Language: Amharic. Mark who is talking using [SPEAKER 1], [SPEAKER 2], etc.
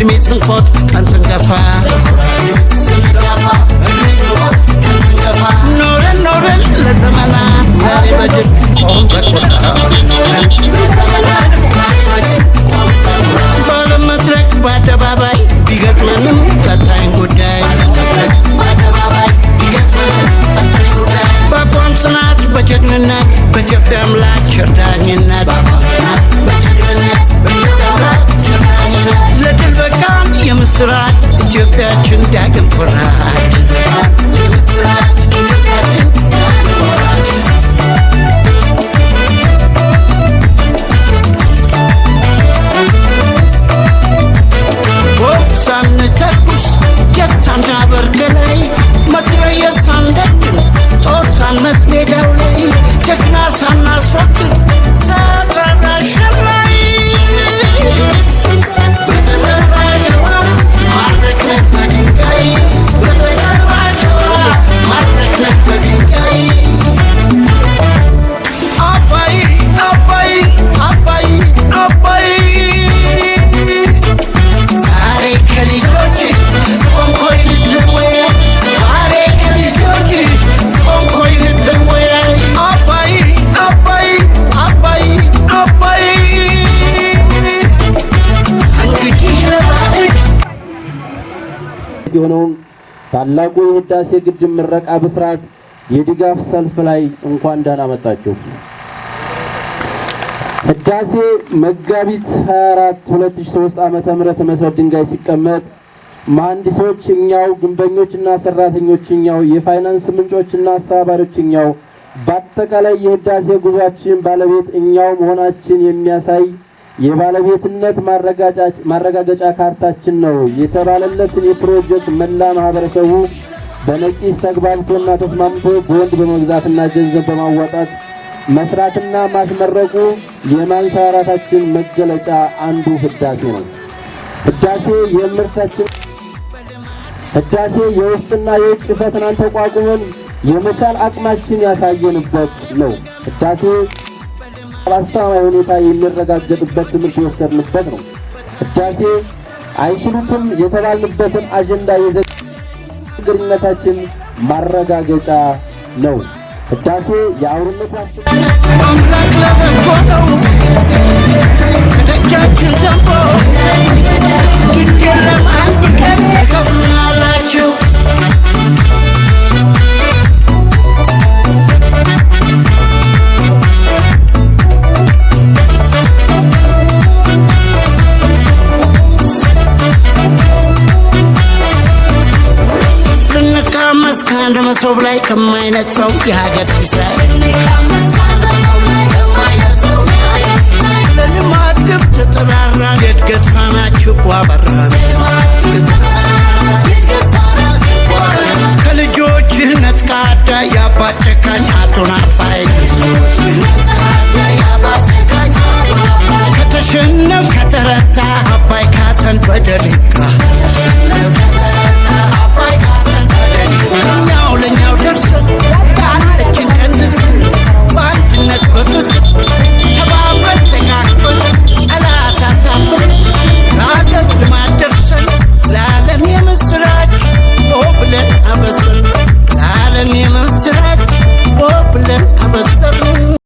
[SPEAKER 1] እድሜ ስንቆት ቀን ስንገፋ ኖረን ለዘመናት ዛሬ በድል ቆም በቆጣ ባለመድረክ በአደባባይ ቢገጥመንም ፈታኝ ጉዳይ በአቋም ጽናት በጀግንነት በኢትዮጵያ አምላክ ቸርዳኝነት ለድል በቃን የምስራች ኢትዮጵያችን ዳግም ኮራች ሳንተኩስ የሳናበር ከላይ መትረየስ ሳንደቅን ጦር ሳንመት ሜዳው ላይ ጀግና ሳናስወግድ ሳጠራሸር ላይ በተዘራ ሸዋ ማረክነት በድንጋይ በተዘራ ሸዋ ማረክነት በድንጋይ አባይ አባይ አባይ አባይ ከልጆች ቆንኮይ ልትወይ ዛሬ ከልጆች ቆንኮይ ልትወይ አባይ አባይ አባይ አባይ እንግዲህ ለባህል
[SPEAKER 2] የሆነውን ታላቁ የህዳሴ ግድብ ምረቃ ብስራት የድጋፍ ሰልፍ ላይ እንኳን ደህና መጣችሁ። ህዳሴ መጋቢት 24 2003 ዓመተ ምህረት መሰረት ድንጋይ ሲቀመጥ መሐንዲሶች እኛው፣ ግንበኞችና ሰራተኞች እኛው፣ የፋይናንስ ምንጮችና አስተባባሪዎች እኛው፣ በአጠቃላይ የህዳሴ ጉዟችን ባለቤት እኛው መሆናችን የሚያሳይ የባለቤትነት ማረጋገጫ ካርታችን ነው የተባለለትን የፕሮጀክት መላ ማህበረሰቡ በነቂስ ተግባብቶና ተስማምቶ ቦንድ በመግዛትና ገንዘብ በማዋጣት መስራትና ማስመረቁ የማንሰራራታችን መገለጫ አንዱ ህዳሴ ነው። ህዳሴ የውስጥና የውጭ ፈተናን ተቋቁመን የመቻል አቅማችን ያሳየንበት ነው። ህዳሴ በአስተማማኝ ሁኔታ የሚረጋገጥበት ትምህርት የወሰድንበት ነው። ህዳሴ አይችሉትም የተባልንበትን አጀንዳ የዘግርነታችን ማረጋገጫ ነው። ህዳሴ የአውርነት
[SPEAKER 1] አምላክ ለበጎ ነው ከደጃችን ዘንቦ ግድ የለም አንድ ቀን ተከፍሉናላችሁ ከአንድ መሶብ ላይ ከማይነጥፈው የሀገር ሲሳይ ለልማት ግብ ተጠራራን የእድገት ፋናችሁ አበራን ከልጆችህ ነጥቃዳ የአባት ጨካኝ አቶን አባይ ከተሸነፍ ከተረታ አባይ ካሰን በደልካ